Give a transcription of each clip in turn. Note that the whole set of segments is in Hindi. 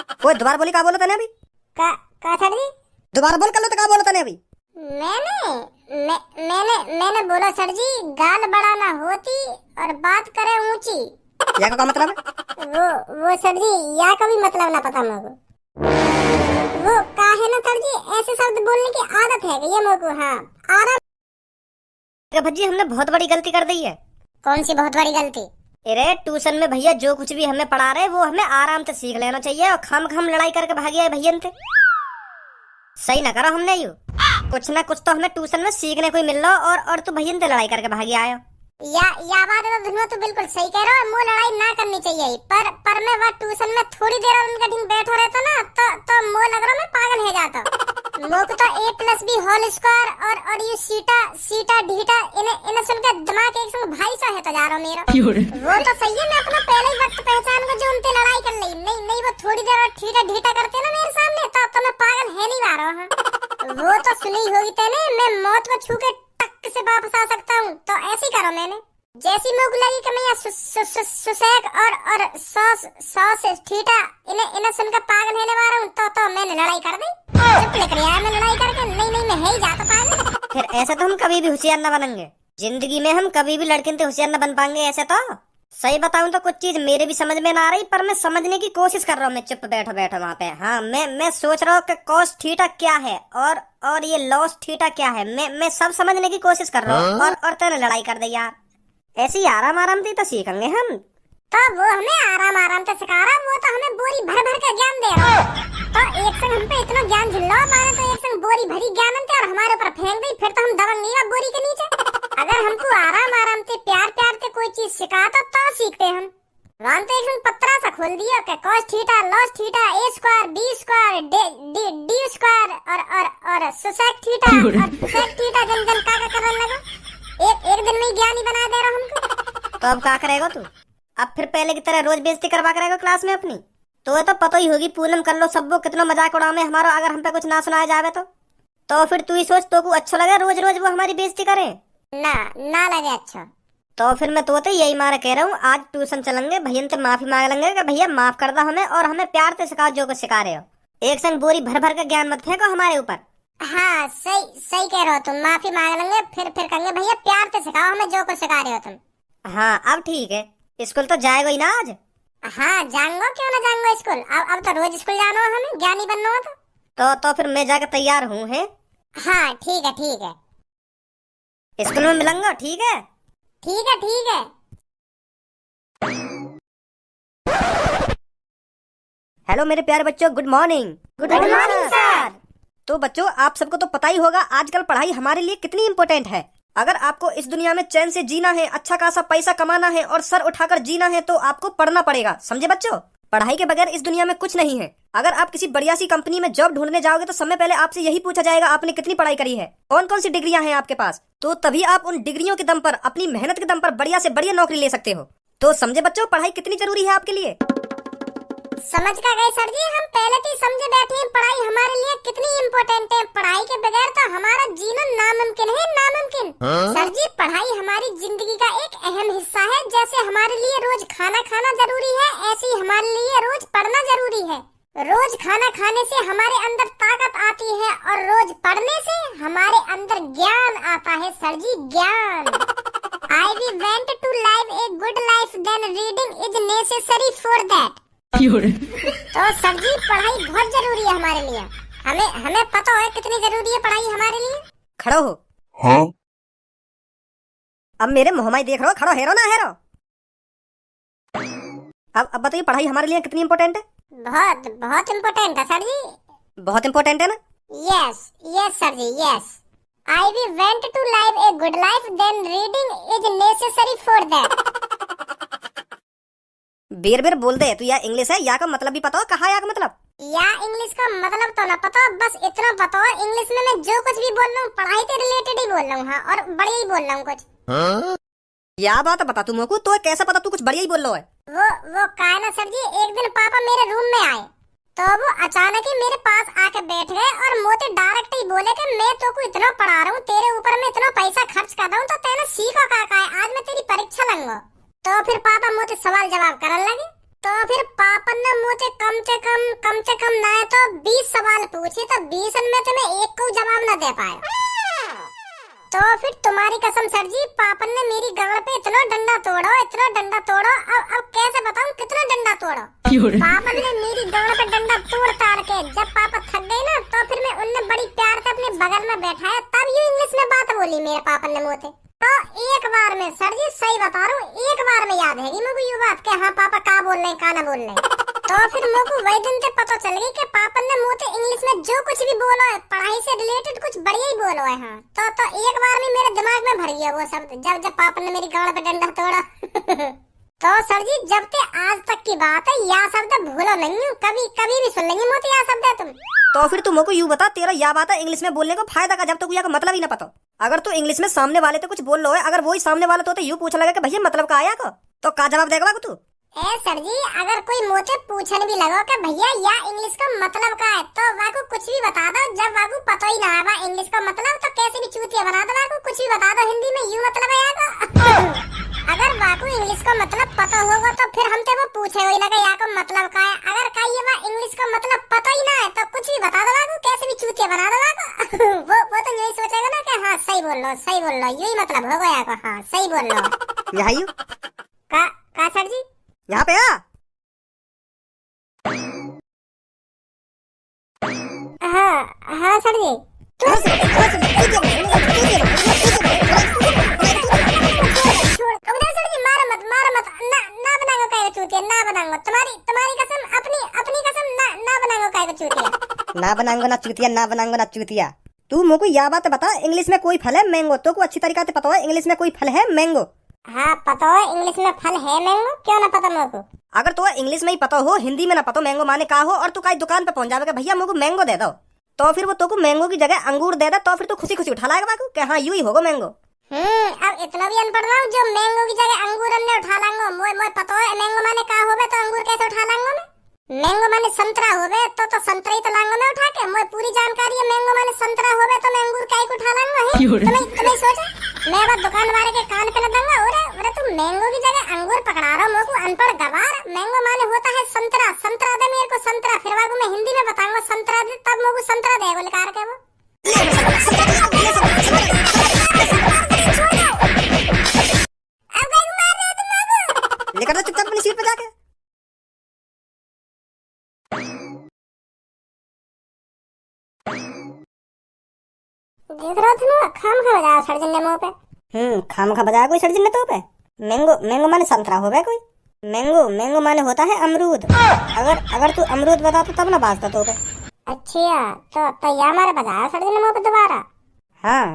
वो दोबारा बोली, क्या बोला तने अभी? का सर जी? दोबारा बोल, कर लो तो क्या बोला तने अभी? मैंने बोला सर जी, गाल बड़ा ना होती और बात करे ऊंची। या का क्या मतलब है? वो सर जी, या का भी मतलब ना पता मेरे को। वो का है ना सर जी, ऐसे शब्द बोलने की आदत है ये मेरे को। हाँ, आराम। भज्जी हमने बहुत बड़ी गलती कर दी है। कौन सी बहुत बड़ी गलती? अरे ट्यूशन में भैया जो कुछ भी हमें पढ़ा रहे वो हमें आराम से सीख लेना चाहिए, और हम लड़ाई करके भाग आए भैया थे। सही ना करो हमने यू। कुछ ना कुछ तो हमें ट्यूशन में सीखने को ही मिल रहा, और तू भैया से लड़ाई करके भाग आयो। या बात है तो तो बिल्कुल सही कह रहे हो। वो लड़ाई ना करनी चाहिए, पर मैं वहाँ ट्यूशन में थोड़ी देर उनका दिन बैठा रहता ना, तो मो लग रहा मैं पागल हो जाता। मोक तो a+b होल स्क्वायर और ये सीटा ढीटा इन्हें सुनकर दिमाग एक संग भाई सा होता जा रहा मेरा। वो तो सही है, मैं अपना पहले ही वक्त पहचान को जो उनसे लड़ाई कर ली। नहीं वो थोड़ी देर और ठीटा ढीटा करते ना मेरे सामने, तो मैं पागल है नहीं आ रहा। वो तो सुनी होगी तेने, मैं मौत को छू के टक से वापस आ सकता हूँ, तो ऐसे ही करो। मैंने जैसी मुख लगी कि मैं यहाँ सुसेक और सॉस ठीटा इन्हें सुनकर पागल होने वाला हूँ, तो मैंने लड़ाई कर दी। चुप लेकर यार, मैं लड़ाई करके नहीं मैं है ही जाता पागल। फिर ऐसे तो हम कभी भी होशियार न बनेंगे जिंदगी में, हम कभी भी लड़के से होशियार न बन पाएंगे ऐसे तो। सही बताऊं तो कुछ चीज मेरे भी समझ में ना आ रही, पर मैं समझने की कोशिश कर रहा हूँ। मैं चुप बैठो वहाँ पे। हाँ, मैं सोच रहा हूँ कि कॉस थीटा क्या है और ये लॉस थीटा क्या है। मैं सब समझने की कोशिश कर रहा हूँ, और तेने लड़ाई कर दी यार। ऐसी आराम से तो सीखेंगे हम। तो वो हमें आराम से सिखा रहा, वो तो हमें बोरी भर का ज्ञान दे रहा। तो एक संग हम पे इतना ज्ञान झिल्ला मारे, तो एक संग बोरी भरी ज्ञान अंते और हमारे ऊपर फेंक दी, फिर तो हम दबंगे बोरी के नीचे। अगर हमको आराम से प्यार से कोई चीज सिखाता तो सीखते हम। वहां तो एक पत्रा सा खोल दिया कि cos theta loss theta a square b square d square और सुसेक थीटा और सेक थीटा जन का करने लगा। एक दिन में ज्ञानी बना दे रहा हमको। तो अब क्या करेगा तू? अब फिर पहले की तरह रोज बेइज्जती करवा करेगा क्लास में अपनी? तो पता ही होगी पूनम कर लो सबको कितना मजाक उड़ावे हमारा, अगर हम पे कुछ ना सुनाया जावे तो फिर तू ही सोच, तो को अच्छा लगे रोज वो हमारी बेइज्जती करे? ना लगे अच्छा। तो फिर मैं तो यही मारे कह रहा हूँ, आज ट्यूशन चलेंगे, भैया से माफी मांग लेंगे कि भैया माफ कर दो हमें, और हमें प्यार से सिखाओ जो कुछ सिखा रहे हो। एक संग बोरी भर के ज्ञान मत फेंको हमारे ऊपर। हाँ, सही कह रहे हो तुम। माफी मांग लेंगे, फिर कहेंगे भैया प्यार से सिखाओ हमें जो कुछ सिखा रहे हो तुम। हाँ, अब ठीक है। स्कूल तो जाएगा ही ना आज? हाँ, जाऊंगा, क्यों ना जाऊंगा स्कूल। अब तो रोज स्कूल जाना हो, हमें ज्ञानी बनना हो तो फिर मैं जाकर तैयार हूँ है। हाँ, ठीक है। स्कूल में मिलेंगे, ठीक है? ठीक है। हेलो मेरे प्यारे बच्चों, good morning. Good morning sir. तो बच्चों, आप सबको तो पता ही होगा आजकल पढ़ाई हमारे लिए कितनी इम्पोर्टेंट है। अगर आपको इस दुनिया में चैन से जीना है, अच्छा खासा पैसा कमाना है और सर उठाकर जीना है, तो आपको पढ़ना पड़ेगा। समझे बच्चों? पढ़ाई के बगैर इस दुनिया में कुछ नहीं है। अगर आप किसी बढ़िया सी कंपनी में जॉब ढूंढने जाओगे तो सबसे पहले आपसे यही पूछा जाएगा आपने कितनी पढ़ाई करी है, कौन सी डिग्रियां हैं आपके पास। तो तभी आप उन डिग्रियों के दम पर, अपनी मेहनत के दम पर बढ़िया से बढ़िया नौकरी ले सकते हो। तो समझे बच्चों, पढ़ाई कितनी जरूरी है आपके लिए? समझ का गए सर जी, हम पहले से समझे बैठे हैं पढ़ाई हमारे लिए कितनी इम्पोर्टेंट है। पढ़ाई के बगैर तो हमारा जीना नामुमकिन है, नामुमकिन। सर जी, पढ़ाई हमारी जिंदगी का एक अहम हिस्सा है। जैसे हमारे लिए रोज खाना खाना जरूरी है, ऐसे ही हमारे लिए रोज पढ़ना जरूरी है। रोज खाना खाने से हमारे अंदर ताकत आती है, और रोज पढ़ने से हमारे अंदर ज्ञान आता है सर जी, ज्ञान। I want to live a good life, then reading is necessary for that. तो सर जी, पढ़ाई बहुत जरूरी है हमारे लिए। हमें पता है कितनी जरूरी है पढ़ाई हमारे लिए। खड़ो हो। हाँ? अब मेरे मुंह में देख रहे हो, खड़ो हेरो ना हेरो। अब बताइए पढ़ाई हमारे लिए कितनी इम्पोर्टेंट है? बहुत इम्पोर्टेंट है सर जी। बहुत इम्पोर्टेंट है ना? Yes sir ji, yes. I want to live a good life, then reading is necessary for that. बेर बोल दे तू, या इंग्लिश है या का मतलब भी पता हो, कहा या का मतलब? या इंग्लिश का मतलब तो ना पता, बस इतना पता हो इंग्लिश में मैं जो कुछ भी बोल रहा हूँ पढ़ाई से रिलेटेड ही बोल रहा हूँ। हाँ, और बढ़िया ही बोल रहा हूँ कुछ। या बात बता तू मोकू, तो कैसा पता तू कुछ बढ़िया ही बोल रहा है? वो काय ना सर जी, एक दिन पापा मेरे रूम में आए, तो वो अचानक ही मेरे पास आके बैठ गए और मोते डायरेक्ट ही बोले कि मैं तो को इतना पढ़ा रहा हूँ, तेरे ऊपर मैं इतना पैसा खर्च कर रहा हूँ, तो तेने सीखो का है, आज मैं तेरी परीक्षा लूंगा। तो फिर पापा मोते सवाल जवाब करने लगे। तो फिर पापा ने मोते कम कम से कम ना तो 20 सवाल पूछे तो 20 में तुम्हें एक को जवाब न दे पाए। तो फिर तुम्हारी कसम सर जी, पापन ने मेरी गाड़ पे इतना डंडा तोड़ो। अब कैसे बताऊं कितना डंडा तोड़ो। पापन ने मेरी गाड़ पे डंडा तोड़ ताड़ के जब पापा थक गए ना, तो फिर मैं उनने बड़ी प्यार से अपने बगल में बैठाया, तब ये इंग्लिश में बात बोली मेरे पापन ने मुझे। तो एक बार में सर जी सही बता रहा हूँ, एक बार में याद है मुझे ये बात के हाँ पापा का बोल रहे का ना बोल रहे। तो फिर मुझे वही दिन से पता चल गई कि पापन ने मुझे इंग्लिश में जो कुछ भी बोलो है पढ़ाई से रिलेटेड कुछ बढ़िया ही बोलो है। हाँ तो एक बार में मेरे दिमाग में भर गया वो शब्द जब पापन ने मेरी गाड़ पे डंडा तोड़ा। तो सर जी जब ते आज तक की बात है, या शब्द भूलो नहीं हूँ, कभी भी सुन लेंगे मोती या शब्द है तुम। तो फिर तुम को यूं बता, तेरा या बात है इंग्लिश में बोलने को फायदा का जब तक तो मतलब ही ना पता। अगर तू इंग्लिश में सामने वाले तो कुछ बोल लो है, अगर वही सामने वाला तो यूं पूछ लगा कि भैया मतलब का आया को, तो का जवाब देगा तू? ए सर जी अगर कोई मुझे पूछने भी लगा कि भैया या इंग्लिश का मतलब का है, तो वाको कुछ भी बता दो। जब वाको पता ही ना आवा इंग्लिश का मतलब, तो कैसे भी चूतिया बना दो, वाको कुछ भी बता दो हिंदी में यूं मतलब है। अगर वाको इंग्लिश का मतलब पता होगा तो फिर हमसे वो पूछे हुई ना कि या का मतलब का है। अगर का ये इंग्लिश का मतलब पता ही ना है तो कुछ भी बता दो, वाको कैसे भी चूतिया बना दो वाको। वो तो यही सोचेगा ना कि हाँ सही बोल लो यही मतलब होगा या का, हाँ सही बोल लो। यही का सर जी यहाँ पे आ। हाँ सर जी। मारो मत ना बनाओ काय चूतिया, ना बनाओ तुम्हारी कसम, अपनी कसम ना बनाओ काय चूतिया। ना बनाऊंगा ना चूतिया। तू मुझको यह बात बता, इंग्लिश में कोई फल है मैंगो, तो को अच्छी तरीके से पता है इंग्लिश में कोई फल है मैंगो? हाँ पता है इंग्लिश में फल है मैंगो, क्यों ना पता मुझको। अगर तो इंग्लिश में ही पता हो, हिंदी में ना पता मैंगो माने का हो, और तू कहीं दुकान पे पहुंच जाएगा भैया मुझको मैंगो दे दो, तो फिर वो तो को मैंगो की जगह अंगूर दे दे, तो फिर तू खुशी खुशी उठा लाएगा बाकू कि हाँ यूं ही होगा मैंगो। अब इतना भी अनपढ़ ना हूं जो मैंगो की जगह अंगूर हमने उठा लांगो। मोय पता है मैंगो माने का होवे तो अंगूर कैसे उठा लांगो मैं। मैंगो माने संतरा होवे तो संतरा ही तो लांगो मैं उठा के। मोय पूरी जानकारी है मैंगो माने संतरा होवे तो मैं अंगूर काहे को उठा लांगो है। तुम्हें सोचा मैं बात दुकान वाले के कान पे लगाऊंगा, अरे तुम मैंगो की जगह अंगूर पकड़ा रहा हो, मोको अनपढ़ गवार। मैंगो माने होता है संतरा, संतरा दे मेरे को संतरा, फिर वागू मैं हिंदी में बताऊंगा संतरा दे, तब मोको संतरा दे बोले कार के वो। लेकर तो चुपचाप अपनी सीट पे जाके। देख रहा था ना खाम खा बजा सर्जन ने मुंह पे। खाम खा बजाया कोई सर्जन ने तो पे। मैंगो माने संतरा होगा कोई। मैंगो माने होता है अमरूद। अगर तू अमरूद बता तो तब ना बाजता तो पे। अच्छा तो या मारे बजाया सर्जन ने मुंह पे दोबारा। हाँ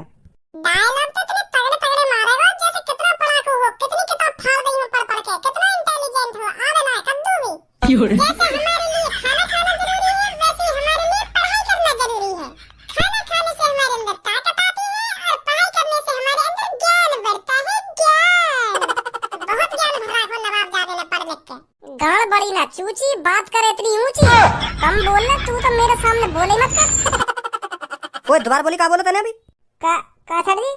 डायलॉग तो इतने तगड़े मारेगा जैसे कितना पढ़ाकू हो, कितनी किताब फाड़ गई हो पढ़ के, कितना इंटेलिजेंट हो, आवे ना कद्दू भी। जैसे हमारे लिए खाना खाना जरूरी है, वैसे ही हमारे लिए पढ़ाई करना जरूरी है। खाना खाने से हमारे अंदर ताकत आती है और पढ़ाई करने से हमारे अंदर ज्ञान बढ़ता है। ज्ञान बहुत ज्ञान भरा को नवाब जादे ने पढ़ लिख के। गाड़ बड़ी ना चूची, बात करे इतनी ऊंची, कम बोलना तू तो मेरे सामने बोले मत कर। कोई दोबारा बोली का बोला तने अभी? का सर जी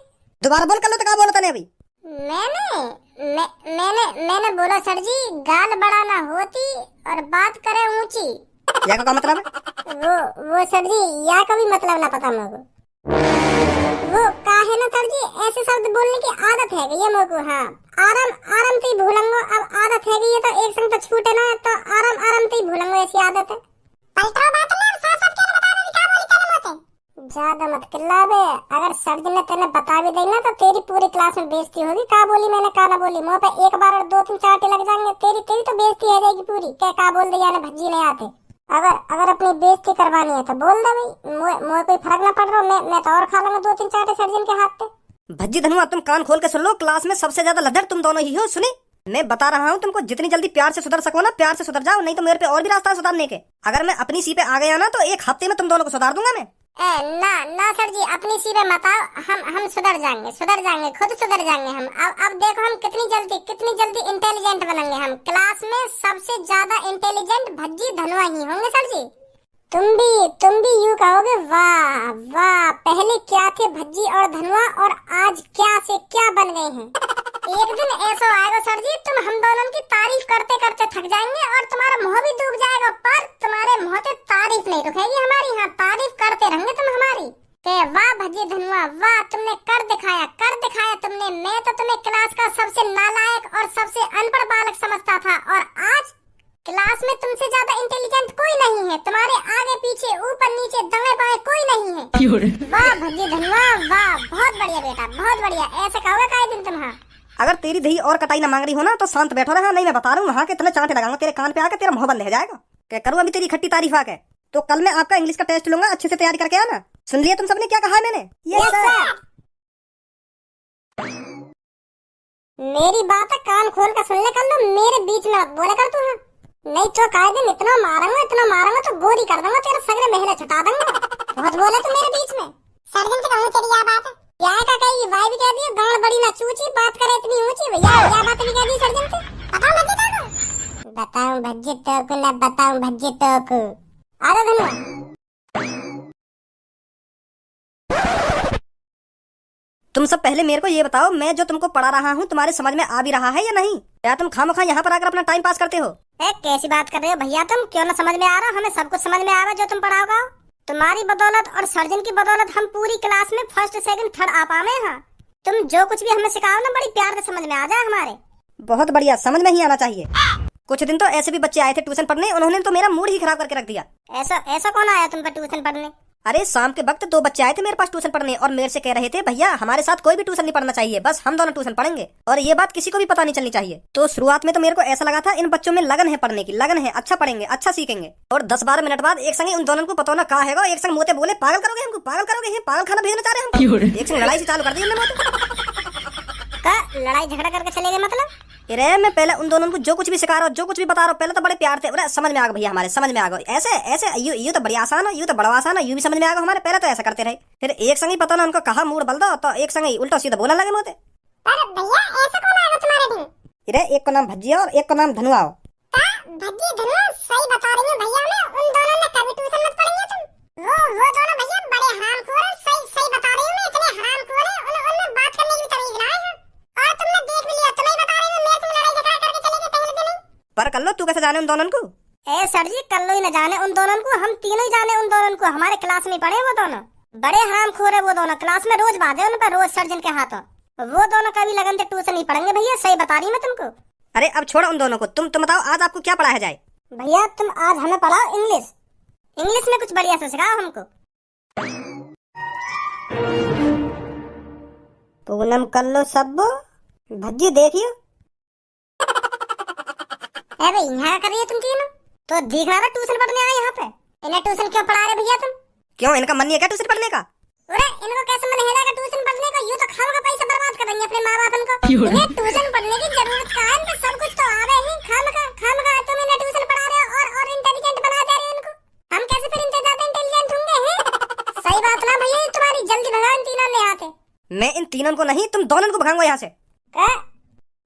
दोबारा बोल कर लो तो का बोला तने अभी? मैंने बोला सर जी गाल बड़ा ना होती और बात करे ऊंची। या का मतलब है? वो सर जी या का भी मतलब ना पता मुझको। वो का है ना सर जी ऐसे शब्द बोलने की आदत है ये मुझको। हाँ आराम से ही भूलूंगा, अब आदत है ये तो एक संग तो छूटे ना, तो आराम से ही भूलूंगा, ऐसी आदत है। पलटो बात ले साफ क्या बता दो क्या बोली तेरे मुंह पे। ज्यादा मत चिल्ला बे, अगर सर जी ने तेने बता भी दी ना तो तेरी पूरी क्लास में बेइज्जती होगी। का बोली मैंने का ना बोली, मुंह पे एक बार और 2-3 चाटे लग जाएंगे, तेरी तो बेइज्जती हो जाएगी पूरी। क्या का बोल दिया ना भज्जी नहीं आते। अगर अपनी बेइज्जती करवानी है तो बोल दे भाई, मुझे कोई फर्क ना पड़ रहा। मैं तो और खा लूंगा 2-3 चाटे सर्जन के हाथ पे। भज्जी धनुआ तुम कान खोल के सुन लो, क्लास में सबसे ज्यादा लद्दर तुम दोनों ही हो। सुनी मैं बता रहा हूँ तुमको, जितनी जल्दी प्यार से सुधर सको ना प्यार से सुधर जाओ, नहीं तो मेरे पे और भी रास्ता है सुधारने के। अगर मैं अपनी सी पे आ गया ना तो 1 हफ्ते में तुम दोनों को सुधार दूंगा मैं। ना सर जी अपनी सी पे मत आओ, हम सुधर जाएंगे खुद सुधर जाएंगे हम। अब देखो हम कितनी जल्दी इंटेलिजेंट बनेंगे। हम क्लास में सबसे ज्यादा इंटेलिजेंट भज्जी धनुआ ही होंगे सर जी। तुम भी यूं कहोगे वाह पहले क्या थे भज्जी और धनुआ और आज क्या से क्या बन गए हैं। एक दिन ऐसा आएगा सर जी तुम हम दोनों की तारीफ करते करते थक जाएंगे और तुम्हारा मुंह भी डूब जाएगा, पर नहीं रुकेगी हमारी, हाँ तारीफ करते रहेंगे तुम हमारी के वाह भज्जी धनुआ वाह, तुमने कर दिखाया तुमने। मैं तो तुम्हें क्लास का सबसे नालायक और सबसे अनपढ़ बालक समझता था, और आज क्लास में तुमसे ज्यादा इंटेलिजेंट कोई नहीं है। तुम्हारे आगे पीछे ऊपर नीचे दाएं बाएं कोई नहीं है। वाह भज्जी धनुआ वाह, बहुत बढ़िया बेटा बहुत बढ़िया। ऐसे कहोगे काहे दिन तुम? हाँ अगर तेरी दही और कटाई ना मांग रही हो ना तो शांत बैठो रहा, नहीं मैं बता रहा हूँ वहाँ के इतने चांटे लगाऊंगा तेरे कान पे आके, तेरा मुंह बंद हो जाएगा। क्या करूँ अभी तेरी खट्टी तारीफ आके? तो कल मैं आपका इंग्लिश का टेस्ट लूंगा, अच्छे से तैयारी करके आना। सुन लिया तुम सबने क्या कहा है मैंने? Yes sir. मेरी बात है कान खोल कर सुन ले, कर लो मेरे बीच में बोले कर तू। हाँ नहीं तो काहे दिन इतना मारूंगा तो गोरी कर दूंगा, तेरे सगरे महले छुटा दूंगा। बहुत बोले तू मेरे बीच में। सर्जन के कहूं तेरी क्या बात है? क्या का कही वाई भी कह दी, गांड बड़ी ना चूची, बात करे इतनी ऊंची। भैया क्या बात भी कह दी सर्जन के? बताऊं भज्जी तो को ना बताऊं भज्जी तो को। आ जा धनुआ। तुम सब पहले मेरे को ये बताओ, मैं जो तुमको पढ़ा रहा हूँ तुम्हारे समझ में आ भी रहा है या नहीं? क्या तुम खामखा यहाँ पर आकर अपना टाइम पास करते हो? कैसी बात कर रहे हो भैया तुम? क्यों ना समझ में आ रहा? हमें सब कुछ समझ में आ रहा जो तुम पढ़ाओगे। तुम्हारी बदौलत और सर्जन की बदौलत हम पूरी क्लास में फर्स्ट सेकंड थर्ड आ पावे। हाँ तुम जो कुछ भी हमें सिखाओ ना बड़ी प्यार से समझ में आ जाए हमारे। बहुत बढ़िया, समझ में ही आना चाहिए। कुछ दिन तो ऐसे भी बच्चे आए थे ट्यूशन पढ़ने, उन्होंने तो मेरा मूड ही खराब करके रख दिया। ऐसा कौन आया तुम पर ट्यूशन पढ़ने? अरे शाम के वक्त 2 बच्चे आए थे मेरे पास ट्यूशन पढ़ने और मेरे से कह रहे थे भैया हमारे साथ कोई भी ट्यूशन नहीं पढ़ना चाहिए, बस हम दोनों ट्यूशन पढ़ेंगे, और ये बात किसी को भी पता नहीं चलनी चाहिए। तो शुरुआत में तो मेरे को ऐसा लगा था इन बच्चों में लगन है, पढ़ने की लगन है, अच्छा पढ़ेंगे अच्छा सीखेंगे। और 10-12 मिनट बाद एक संग उन दोनों को पता ना कहा है, एक संग मोते बोले पागल करोगे हमको, पागल खाना भेजना चाह रहे हैं। एक संग लड़ाई से चालू कर दी लड़ाई झगड़ा करके चले गए मतलब? अरे मैं पहले उन दोनों को जो कुछ भी सिखा रहा हूँ, जो कुछ भी बता रहा हूँ, पहले तो बड़े प्यार थे, अरे समझ में आ गया भैया, हमारे समझ में आ गया। ऐसे यू तो बड़ी आसान है, यू तो बड़ा आसान है, यू भी समझ में आ गया हमारे। पहले तो ऐसा करते रहे, फिर एक संग ही पता ना उनको कहा मूड बल दो, तो एक संग ही उल्टा सीधा बोलने लगे मोते। अरे भैया ऐसा कौन आएगा तुम्हारे टीम? अरे एक को नाम भज्जी और एक को नाम धनुआ। भज्जी धनुआ सही बता रही हूँ भैया, मैं उन दोनों ने कभी ट्यूशन मत पढ़ेंगे तुम। वो दोनों भैया बड़े हरामखोर हैं, सही बता रही हूँ मैं, इतने हरामखोर हैं, उनमें बात करने की तमीज ना है। और तुमने देख भी लिया, तुम्हें बता रही हूँ मैं, तुम लड़ाई झगड़ा करके चले गए पहले दिन। पर कल्लो तू कैसे जाने उन दोनों को? ए सर जी कल्लो ही न जाने उन दोनों को, हम तीनों ही जाने उन दोनों को। हमारे क्लास में पढ़े वो दोनों, बड़े हरामखोर है वो दोनों, क्लास में रोज बाधे उन पर, रोज सर्जन के हाथों। वो दोनों कभी लगन से ट्यूशन नहीं पढ़ेंगे भैया, सही बता रही मैं तुमको। अरे अब छोड़ो उन दोनों को, तुम बताओ आज आपको क्या पढ़ाया जाए? भैया तुम आज हमें पढ़ाओ इंग्लिश में कुछ बढ़िया से सिखाओ हमको। पूनम कल्लो सब्बो भज्जी देखियो। अरे यहाँ कर रही है तुम तीनों तो दिख रहा है ट्यूशन पढ़ने आए यहाँ पे। इन्हें ट्यूशन क्यों पढ़ा रहे भैया तुम? क्यों इनका मन नहीं है क्या ट्यूशन पढ़ने का? अरे इनको कैसे मन है ट्यूशन पढ़ने का? यूं तो खाओ का पैसा बर्बाद कर देंगे अपने माँ बाप इनको। इन्हें ट्यूशन पढ़ने की जरूरत कहाँ है? इनको सब कुछ तो आवे ही, खाम का तुम इन्हें ट्यूशन पढ़ा रहे हो और इंटेलिजेंट बना दे रहे हो इनको। हम कैसे फिर इनसे ज्यादा इंटेलिजेंट होंगे हैं? सही बात ना भैया, तुम्हारी जल्दी भगाओ इन तीनों ने यहाँ से। मैं इन तीनों को नहीं, तुम दोनों को भगाऊंगा यहाँ से।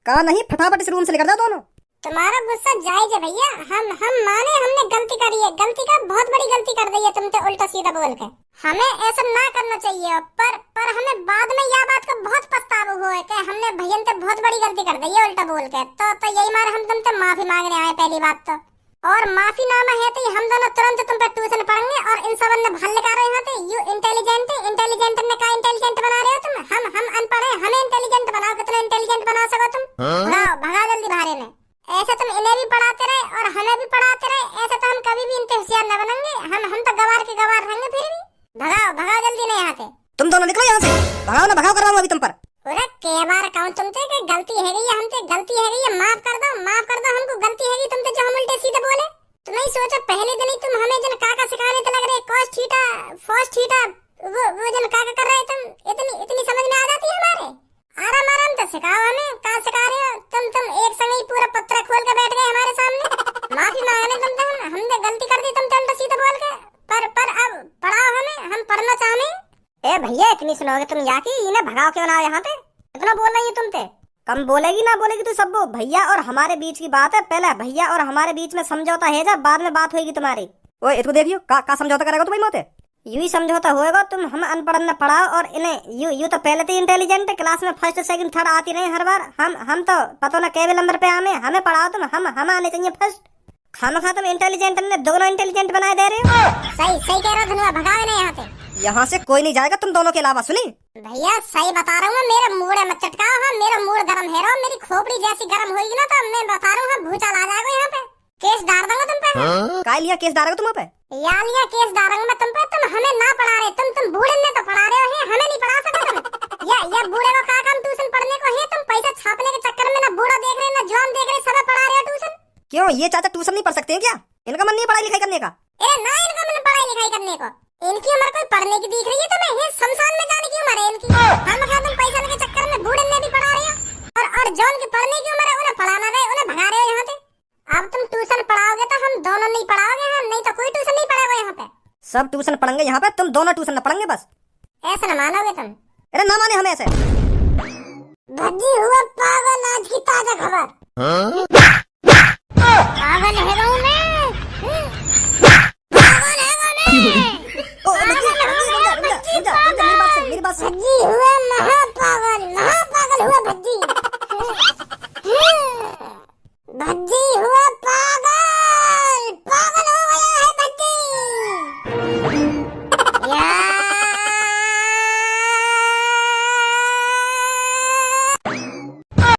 कहा नहीं, फटाफट इस रूम से निकल जाओ दोनों। तुम्हारा गुस्सा जायज है भैया, हम माने हमने गलती करी है, गलती का बहुत बड़ी गलती कर दी है तुमसे उल्टा सीधा बोल के। हमें ऐसा ना करना चाहिए, पर हमें बाद में यह बात का बहुत पछतावा हुआ है कि हमने भैया से बहुत बड़ी गलती कर दी है उल्टा बोल के। तो यही मारे हम तुमसे माफी मांगने आए पहली बात तो, और माफी नामा है तो हम दोनों तुरंत तुम पर ट्यूशन पढ़ेंगे। और इन सब ने भल लगा रहे हैं यू इंटेलिजेंट ने का इंटेलिजेंट बना रहे हो तुम। हम अनपढ़ है, हमें इंटेलिजेंट बनाओ, कितना इंटेलिजेंट बना सको तुम। भगा जल्दी भारे में। ऐसे तुम इन्हें भी पढ़ाते रहे और हमें भी पढ़ाते रहे, ऐसे तो हम कभी भी इनके होशियार न बनेंगे। हम तो गवार के गवार रहेंगे फिर भी। भगाओ जल्दी नहीं यहाँ से। तुम दोनों निकलो यहाँ से, भगाओ ना भगाओ कर रहा हूँ अभी तुम पर। पूरा कई बार कहूँ तुमसे कि गलती है गई है हमसे, गलती है गई है, माफ कर दो हमको, गलती है गई तुमसे जो हम उल्टे सीधे बोले। तुम नहीं सोचो पहले दिन ही तुम हमें जन काका सिखाने तो लग रहे कॉस थीटा फॉस थीटा, वो जन काका कर रहे तुम, इतनी समझ में आ जाती है हमारे। आराम तो सिखाओ हमें, कहाँ सिखा रहे हो तुम एक संग ही पूरा पत्र खोल के बैठ गए हमारे सामने। माफी मांगने तुमसे हमने गलती कर दी तुमसे उल्टा सीधा बोल के, पर अब पढ़ाओ हमें, हम पढ़ना चाहते। ए भैया इतनी सुनोगे तुम यहाँ की, इन्हें भगाओ क्यों ना यहाँ पे? इतना बोल रही है तुमसे। कम बोलेगी ना बोलेगी तू सब। भैया और हमारे बीच की बात है, पहले भैया और हमारे बीच में समझौता है, जब बाद में बात होगी तुम्हारी। ओए इसको देखियो का समझौता करेगा तुम्हारी मोते? यू ही समझौता होएगा, तुम हम अनपढ़ न पढ़ाओ और इन्हें यू तो पहले तो इंटेलिजेंट क्लास में फर्स्ट सेकंड थर्ड आती रहे हर बार। हम तो पता ना केवल नंबर पे हमें पढ़ाओ तुम, हम आने चाहिए फर्स्ट। खामखा तुम इंटेलिजेंट ने दोनों इंटेलिजेंट बनाए दे रहे हो। सही सही कह रहे हो धनुआ, भगाओ इन्हें यहाँ से। यहाँ से कोई नहीं जाएगा तुम दोनों के अलावा। सुनी भैया सही बता रहा हूँ मैं, मेरा मूड है मत चटकाओ। हाँ मेरा मूड गर्म है रो, मेरी खोपड़ी जैसी गर्म होगी ना तो मैं बता रहा हूँ भूचाल आ जाएगा यहाँ पे। केस डाल दूंगा तुम पे। काय लिया केस डालेगा तुम पे? या लिया केस डालूंगा मैं तुम पे। तुम हमें ना पढ़ा रहे, तुम बूढ़े ने तो पढ़ा रहे हो, हमें नहीं पढ़ा सकते तुम। या बूढ़े को क्या काम ट्यूशन पढ़ने को है? तुम पैसा छापने के चक्कर में ना बूढ़ा देख रहे ना जवान देख रहे, सब पढ़ा रहे हो ट्यूशन। क्यों ये चाचा ट्यूशन नहीं पढ़ सकते हैं क्या? इनका मन नहीं है पढ़ाई लिखाई करने का? ए ना इनका मन पढ़ाई लिखाई करने को, इनकी उम्र कोई पढ़ने की दिख रही है तुम्हें? ये शमशान में जाने की उम्र है इनकी। हम खा तुम पैसा के चक्कर में बूढ़े ने भी पढ़ा रहे हो और जॉन की पढ़ने की उम्र है, उन्हें पढ़ाना रहे, उन्हें भगा रहे हो यहाँ से। अब तुम ट्यूशन पढ़ाओगे तो हम दोनों नहीं पढ़ाओगे, हम नहीं तो कोई ट्यूशन नहीं पढ़ेगा यहाँ पे। सब ट्यूशन पढ़ेंगे यहाँ पे, तुम दोनों ट्यूशन न पढ़ेंगे बस। ऐसा न मानोगे तुम। अरे ना माने हम ऐसे। भज्जी हुआ पागल, आज की ताजा खबर। पागल है मैं, पागल है मैं। ओ मेरी बात सुन। भज्जी हुआ महापागल, महापागल हुआ भज्जी। भज्जी